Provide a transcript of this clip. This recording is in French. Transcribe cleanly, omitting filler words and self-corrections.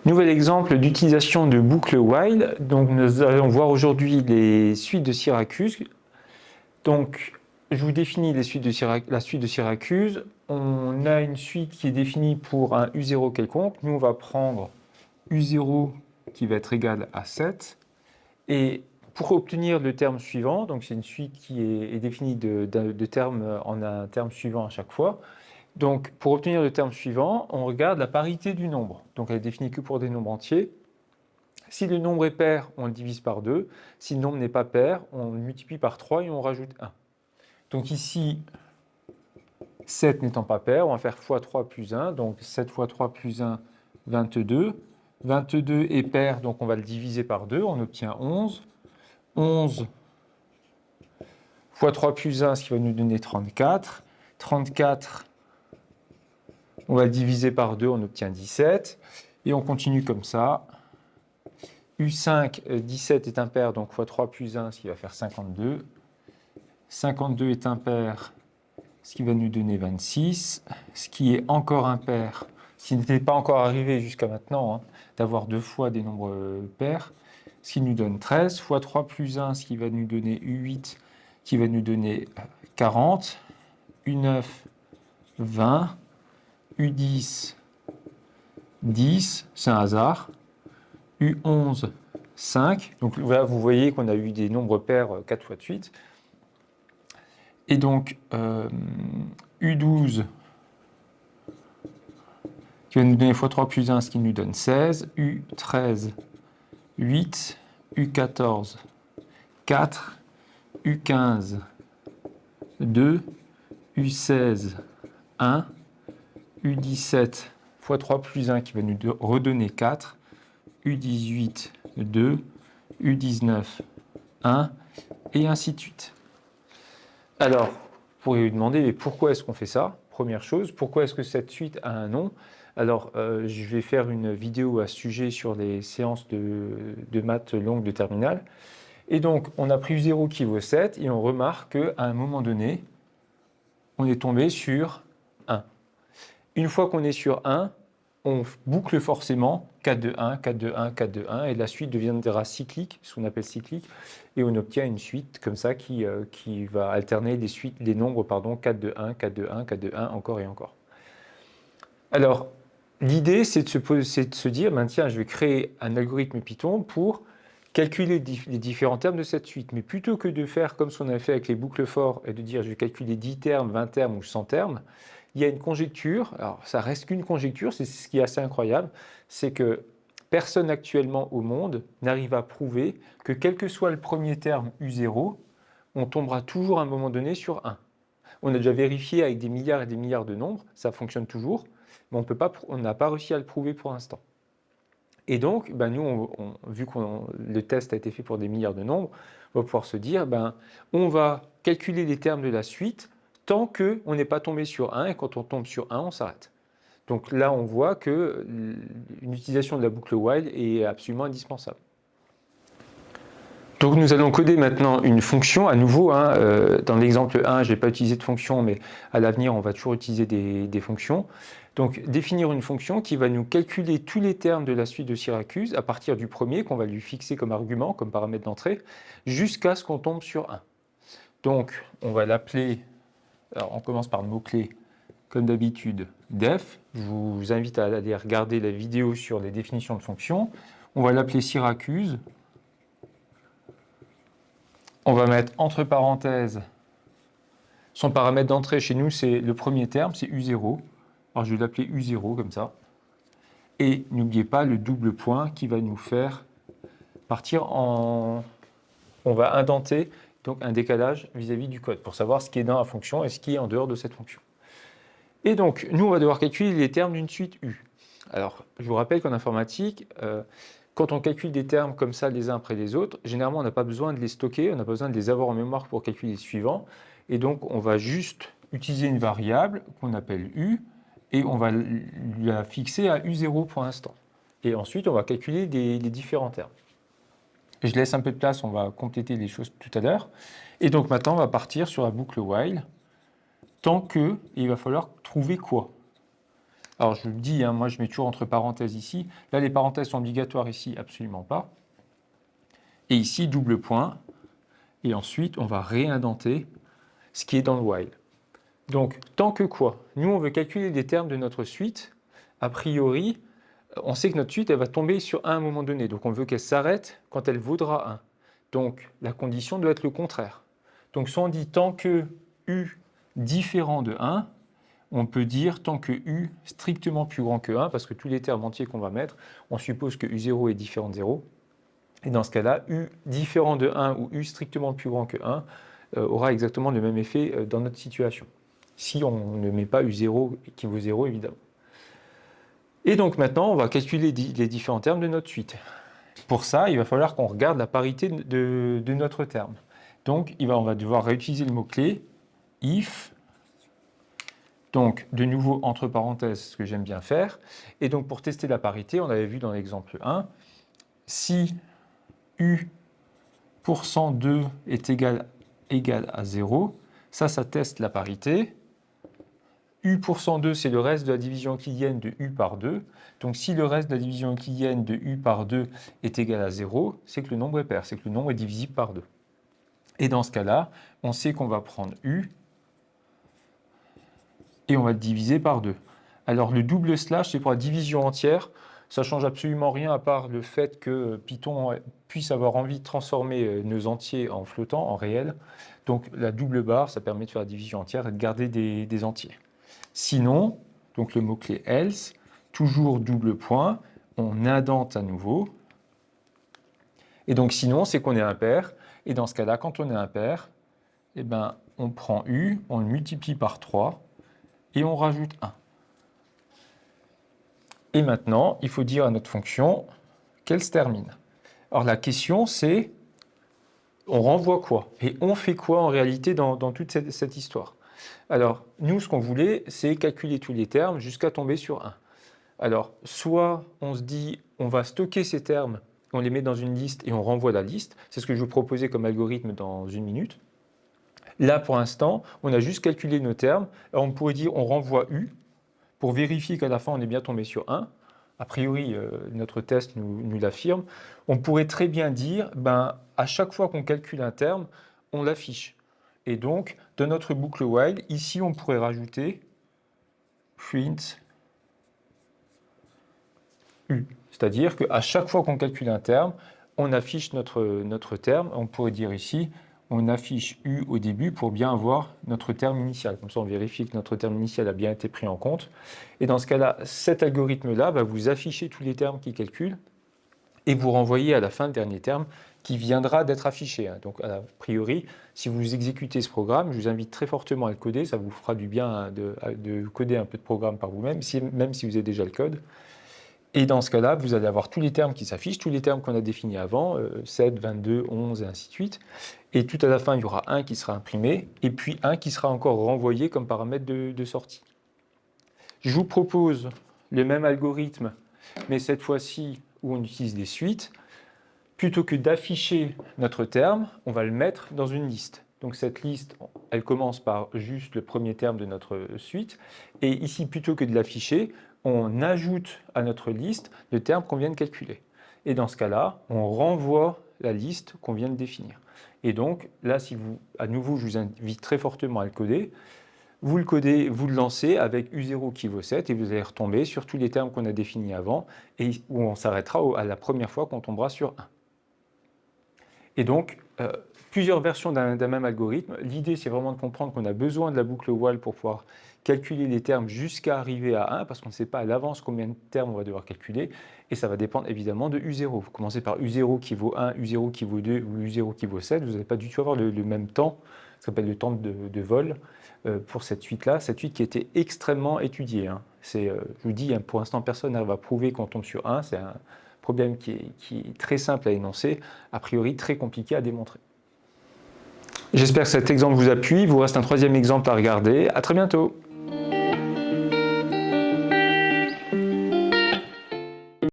Nouvel exemple d'utilisation de boucle while. Donc nous allons voir aujourd'hui les suites de Syracuse. Donc je vous définis la suite de Syracuse. On a une suite qui est définie pour un U0 quelconque. Nous on va prendre U0 qui va être égal à 7. Et pour obtenir le terme suivant, donc c'est une suite qui est définie de termes en un terme suivant à chaque fois. Donc, pour obtenir le terme suivant, on regarde la parité du nombre. Donc, elle est définie que pour des nombres entiers. Si le nombre est pair, on le divise par 2. Si le nombre n'est pas pair, on le multiplie par 3 et on rajoute 1. Donc ici, 7 n'étant pas pair, on va faire x3 plus 1. Donc 7 fois 3 plus 1, 22. 22 est pair, donc on va le diviser par 2. On obtient 11. 11 fois 3 plus 1, ce qui va nous donner 34. 34, on va le diviser par 2, on obtient 17. Et on continue comme ça. U5, 17 est impair, donc x 3 plus 1, ce qui va faire 52. 52 est impair, ce qui va nous donner 26. Ce qui est encore impair, ce qui n'était pas encore arrivé jusqu'à maintenant, d'avoir deux fois des nombres pairs, ce qui nous donne 13. X 3 plus 1, ce qui va nous donner U8, qui va nous donner 40. U9, 20. U10, 10, c'est un hasard. U11, 5. Donc là, vous voyez qu'on a eu des nombres pairs 4 fois de suite. Et donc, U12, qui va nous donner x3 plus 1, ce qui nous donne 16. U13, 8. U14, 4. U15, 2. U16, 1. U17 x 3 plus 1 qui va nous redonner 4, U18, 2, U19, 1, et ainsi de suite. Alors, vous pourriez vous demander, mais pourquoi est-ce qu'on fait ça? Première chose, pourquoi est-ce que cette suite a un nom? Alors, je vais faire une vidéo à ce sujet sur les séances de maths longues de terminale. Et donc, on a pris U0 qui vaut 7, et on remarque qu'à un moment donné, on est tombé sur 1. Une fois qu'on est sur 1, on boucle forcément 4 de 1, 4 de 1, 4 de 1, et la suite deviendra cyclique, ce qu'on appelle cyclique, et on obtient une suite comme ça qui va alterner les nombres, 4 de 1, 4 de 1, 4 de 1, encore et encore. Alors, l'idée, c'est de se dire, ben, tiens, je vais créer un algorithme Python pour calculer les différents termes de cette suite. Mais plutôt que de faire comme ce qu'on avait fait avec les boucles for et de dire je vais calculer 10 termes, 20 termes ou 100 termes, il y a une conjecture. Alors, ça reste qu'une conjecture, c'est ce qui est assez incroyable, c'est que personne actuellement au monde n'arrive à prouver que quel que soit le premier terme U0, on tombera toujours à un moment donné sur 1. On a déjà vérifié avec des milliards et des milliards de nombres, ça fonctionne toujours, mais on n'a pas réussi à le prouver pour l'instant. Et donc, ben nous, vu que le test a été fait pour des milliards de nombres, on va pouvoir se dire, ben, on va calculer les termes de la suite tant qu'on n'est pas tombé sur 1, et quand on tombe sur 1, on s'arrête. Donc là, on voit qu'une utilisation de la boucle while est absolument indispensable. Donc nous allons coder maintenant une fonction, à nouveau, dans l'exemple 1, je n'ai pas utilisé de fonction, mais à l'avenir, on va toujours utiliser des fonctions. Donc définir une fonction qui va nous calculer tous les termes de la suite de Syracuse à partir du premier qu'on va lui fixer comme argument, comme paramètre d'entrée, jusqu'à ce qu'on tombe sur 1. Donc on va l'appeler, alors on commence par le mot-clé, comme d'habitude, def. Je vous invite à aller regarder la vidéo sur les définitions de fonctions. On va l'appeler Syracuse. On va mettre entre parenthèses son paramètre d'entrée. Chez nous, c'est le premier terme, c'est U0. Alors, je vais l'appeler U0 comme ça. Et n'oubliez pas le double point qui va nous faire partir en... On va indenter donc un décalage vis-à-vis du code pour savoir ce qui est dans la fonction et ce qui est en dehors de cette fonction. Et donc, nous, on va devoir calculer les termes d'une suite U. Alors, je vous rappelle qu'en informatique, quand on calcule des termes comme ça les uns après les autres, généralement on n'a pas besoin de les stocker, on n'a pas besoin de les avoir en mémoire pour calculer les suivants. Et donc on va juste utiliser une variable qu'on appelle U et on va la fixer à U0 pour l'instant. Et ensuite on va calculer les différents termes. Je laisse un peu de place, on va compléter les choses tout à l'heure. Et donc maintenant on va partir sur la boucle while, tant que il va falloir trouver quoi? Alors je vous le dis, hein, moi je mets toujours entre parenthèses ici. Là, les parenthèses sont obligatoires ici, absolument pas. Et ici, double point. Et ensuite, on va réindenter ce qui est dans le while. Donc, tant que quoi? Nous, on veut calculer les termes de notre suite. A priori, on sait que notre suite, elle va tomber sur 1 à un moment donné. Donc, on veut qu'elle s'arrête quand elle vaudra 1. Donc, la condition doit être le contraire. Donc, soit on dit tant que U différent de 1, on peut dire tant que U strictement plus grand que 1, parce que tous les termes entiers qu'on va mettre, on suppose que U0 est différent de 0. Et dans ce cas-là, U différent de 1 ou U strictement plus grand que 1 aura exactement le même effet dans notre situation. Si on ne met pas U0 qui vaut 0, évidemment. Et donc maintenant, on va calculer les différents termes de notre suite. Pour ça, il va falloir qu'on regarde la parité de notre terme. Donc, on va devoir réutiliser le mot-clé if. Donc, de nouveau, entre parenthèses, ce que j'aime bien faire. Et donc, pour tester la parité, on avait vu dans l'exemple 1, si U%2 est égal à 0, ça teste la parité. U%2, c'est le reste de la division euclidienne de U par 2. Donc, si le reste de la division euclidienne de U par 2 est égal à 0, c'est que le nombre est pair, c'est que le nombre est divisible par 2. Et dans ce cas-là, on sait qu'on va prendre U et on va le diviser par 2. Alors, le double slash, c'est pour la division entière. Ça ne change absolument rien à part le fait que Python puisse avoir envie de transformer nos entiers en flottants, en réels. Donc, la double barre, ça permet de faire la division entière et de garder des entiers. Sinon, donc le mot-clé else, toujours double point, on indente à nouveau. Et donc sinon, c'est qu'on est impair. Et dans ce cas-là, quand on est impair, eh ben, on prend U, on le multiplie par 3 et on rajoute 1. Et maintenant, il faut dire à notre fonction qu'elle se termine. Alors la question, c'est on renvoie quoi? Et on fait quoi en réalité dans toute cette histoire? Alors, nous, ce qu'on voulait, c'est calculer tous les termes jusqu'à tomber sur 1. Alors, soit on se dit, on va stocker ces termes, on les met dans une liste et on renvoie la liste. C'est ce que je vais vous proposer comme algorithme dans 1 minute. Là, pour l'instant, on a juste calculé nos termes. Alors, on pourrait dire, on renvoie U pour vérifier qu'à la fin, on est bien tombé sur 1. A priori, notre test nous l'affirme. On pourrait très bien dire, à chaque fois qu'on calcule un terme, on l'affiche. Et donc, dans notre boucle while, ici, on pourrait rajouter print U. C'est-à-dire qu'à chaque fois qu'on calcule un terme, on affiche notre terme. On pourrait dire ici, on affiche U au début pour bien avoir notre terme initial. Comme ça, on vérifie que notre terme initial a bien été pris en compte. Et dans ce cas-là, cet algorithme-là va vous afficher tous les termes qu'il calcule et vous renvoyer à la fin le dernier terme qui viendra d'être affiché. Donc, a priori, si vous exécutez ce programme, je vous invite très fortement à le coder. Ça vous fera du bien de coder un peu de programme par vous-même, même si vous avez déjà le code. Et dans ce cas-là, vous allez avoir tous les termes qui s'affichent, tous les termes qu'on a définis avant, 7, 22, 11, et ainsi de suite. Et tout à la fin, il y aura un qui sera imprimé, et puis un qui sera encore renvoyé comme paramètre de sortie. Je vous propose le même algorithme, mais cette fois-ci où on utilise des suites. Plutôt que d'afficher notre terme, on va le mettre dans une liste. Donc cette liste, elle commence par juste le premier terme de notre suite. Et ici, plutôt que de l'afficher, on ajoute à notre liste le terme qu'on vient de calculer. Et dans ce cas-là, on renvoie la liste qu'on vient de définir. Et donc là, à nouveau, je vous invite très fortement à le coder. Vous le codez, vous le lancez avec U0 qui vaut 7 et vous allez retomber sur tous les termes qu'on a définis avant et où on s'arrêtera à la première fois qu'on tombera sur 1. Et donc, plusieurs versions d'un même algorithme. L'idée, c'est vraiment de comprendre qu'on a besoin de la boucle while pour pouvoir calculer les termes jusqu'à arriver à 1, parce qu'on ne sait pas à l'avance combien de termes on va devoir calculer, et ça va dépendre évidemment de U0. Vous commencez par U0 qui vaut 1, U0 qui vaut 2 ou U0 qui vaut 7, vous n'allez pas du tout avoir le même temps, ça s'appelle le temps de vol, pour cette suite-là, cette suite qui a été extrêmement étudiée. Je vous dis, pour l'instant, personne n'arrive à prouver qu'on tombe sur 1, c'est un problème qui est très simple à énoncer, a priori très compliqué à démontrer. J'espère que cet exemple vous appuie. Il vous reste un troisième exemple à regarder. À très bientôt.